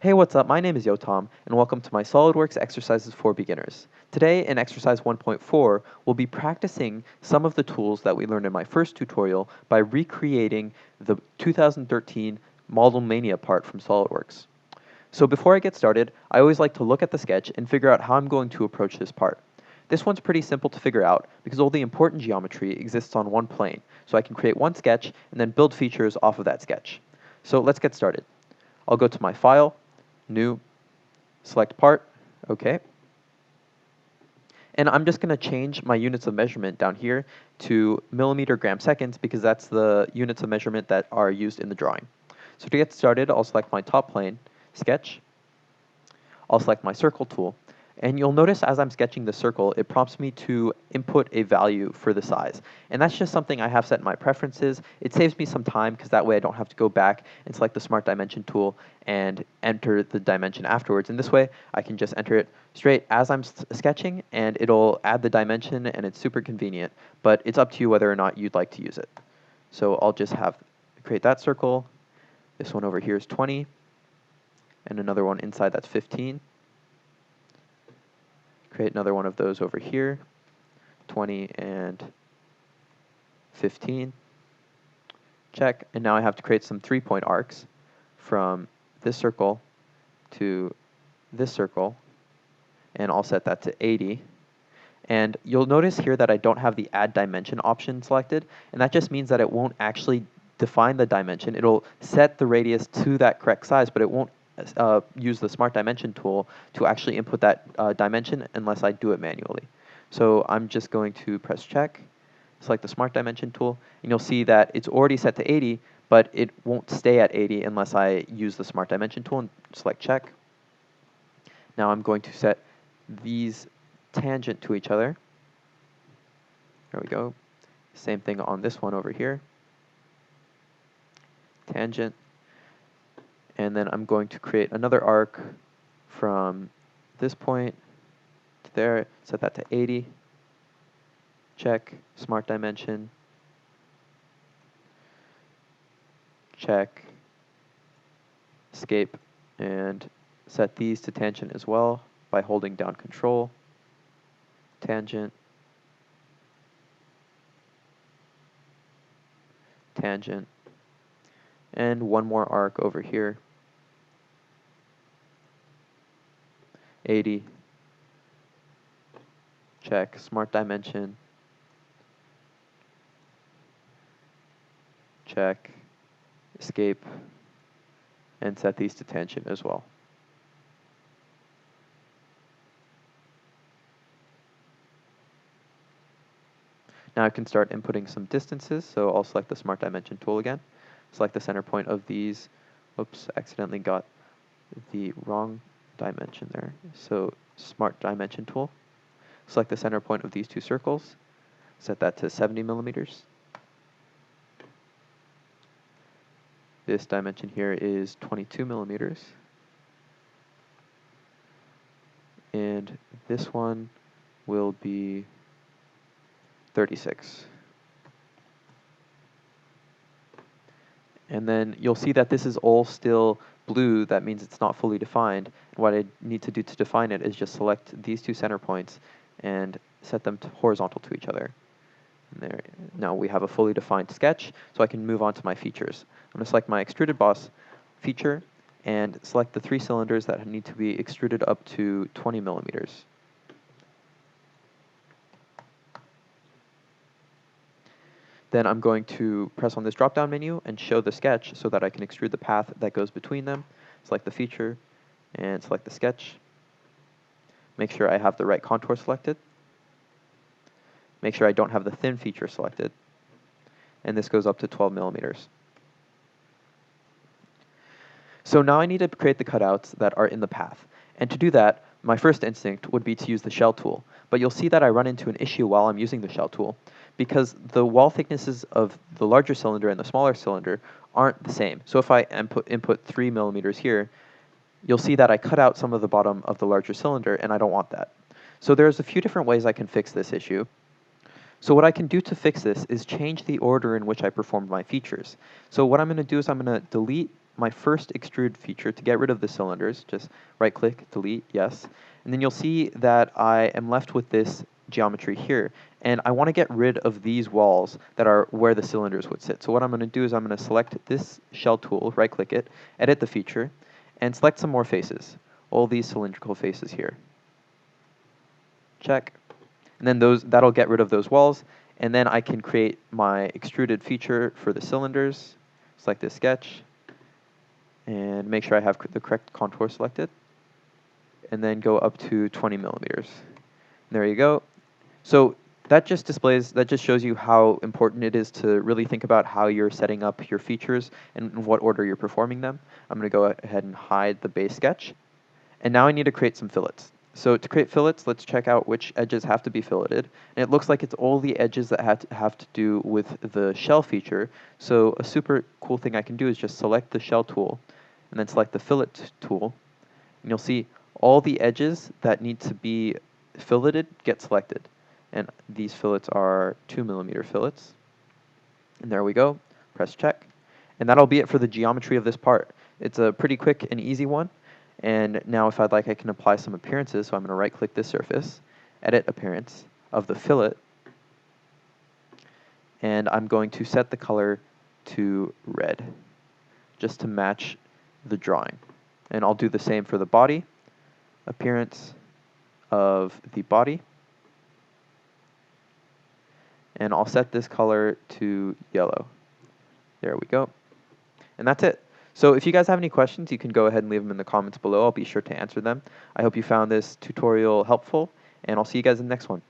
Hey, what's up? My name is Yotam, and welcome to my Solidworks exercises for beginners. Today, in exercise 1.4, we'll be practicing some of the tools that we learned in my first tutorial by recreating the 2013 Model Mania part from Solidworks. So before I get started, I always like to look at the sketch and figure out how I'm going to approach this part. This one's pretty simple to figure out because all the important geometry exists on one plane, so I can create one sketch and then build features off of that sketch. So let's get started. I'll go to my File, New, select Part, OK. And I'm just going to change my units of measurement down here to millimeter gram seconds because that's the units of measurement that are used in the drawing. So to get started, I'll select my top plane, Sketch. I'll select my Circle tool. And you'll notice as I'm sketching the circle, it prompts me to input a value for the size. And that's just something I have set in my preferences. It saves me some time because that way I don't have to go back and select the Smart Dimension tool and enter the dimension afterwards. And this way I can just enter it straight as I'm sketching and it'll add the dimension and it's super convenient. But it's up to you whether or not you'd like to use it. So I'll just create that circle. This one over here is 20 and another one inside that's 15. Create another one of those over here, 20 and 15. Check. And now I have to create some 3-point arcs from this circle to this circle, and I'll set that to 80. And you'll notice here that I don't have the Add Dimension option selected, and that just means that it won't actually define the dimension. It'll set the radius to that correct size, but it won't use the Smart Dimension tool to actually input that dimension unless I do it manually. So I'm just going to press check, select the Smart Dimension tool, and you'll see that it's already set to 80, but it won't stay at 80 unless I use the Smart Dimension tool and select check. Now I'm going to set these tangent to each other. There we go. Same thing on this one over here. Tangent. And then I'm going to create another arc from this point to there, set that to 80, check, Smart Dimension, check, escape, and set these to tangent as well by holding down Control, tangent, tangent, and one more arc over here. 80, check, Smart Dimension, check, escape, and set these to tangent as well. Now I can start inputting some distances, so I'll select the Smart Dimension tool again, select the center point of these. Oops, accidentally got the wrong dimension there. So Smart Dimension tool, select the center point of these two circles, set that to 70 millimeters. This dimension here is 22 millimeters. And this one will be 36. And then you'll see that this is all still blue. That means it's not fully defined. And what I need to do to define it is just select these two center points and set them to horizontal to each other. And there. Now we have a fully defined sketch, so I can move on to my features. I'm going to select my extruded boss feature and select the 3 cylinders that need to be extruded up to 20 millimeters. Then I'm going to press on this drop-down menu and show the sketch so that I can extrude the path that goes between them. Select the feature and select the sketch. Make sure I have the right contour selected. Make sure I don't have the thin feature selected. And this goes up to 12 millimeters. So now I need to create the cutouts that are in the path. And to do that, my first instinct would be to use the shell tool. But you'll see that I run into an issue while I'm using the shell tool, because the wall thicknesses of the larger cylinder and the smaller cylinder aren't the same. So if I input 3 millimeters here, you'll see that I cut out some of the bottom of the larger cylinder, and I don't want that. So there's a few different ways I can fix this issue. So what I can do to fix this is change the order in which I performed my features. So what I'm going to do is I'm going to delete my first extrude feature to get rid of the cylinders. Just right-click, delete, yes. And then you'll see that I am left with this geometry here. And I want to get rid of these walls that are where the cylinders would sit. So what I'm going to do is I'm going to select this shell tool, right-click it, edit the feature, and select some more faces. All these cylindrical faces here. Check. And then that'll get rid of those walls. And then I can create my extruded feature for the cylinders. Select this sketch. And make sure I have the correct contour selected. And then go up to 20 millimeters. There you go. So that just shows you how important it is to really think about how you're setting up your features and in what order you're performing them. I'm going to go ahead and hide the base sketch. And now I need to create some fillets. So to create fillets, let's check out which edges have to be filleted. And it looks like it's all the edges that have to do with the shell feature. So a super cool thing I can do is just select the shell tool and then select the fillet tool. And you'll see all the edges that need to be filleted get selected. And these fillets are 2 millimeter fillets. And there we go. Press check. And that'll be it for the geometry of this part. It's a pretty quick and easy one. And now if I'd like, I can apply some appearances. So I'm going to right-click this surface, edit appearance of the fillet. And I'm going to set the color to red, just to match the drawing. And I'll do the same for the body, appearance of the body. And I'll set this color to yellow. There we go. And that's it. So if you guys have any questions, you can go ahead and leave them in the comments below. I'll be sure to answer them. I hope you found this tutorial helpful, and I'll see you guys in the next one.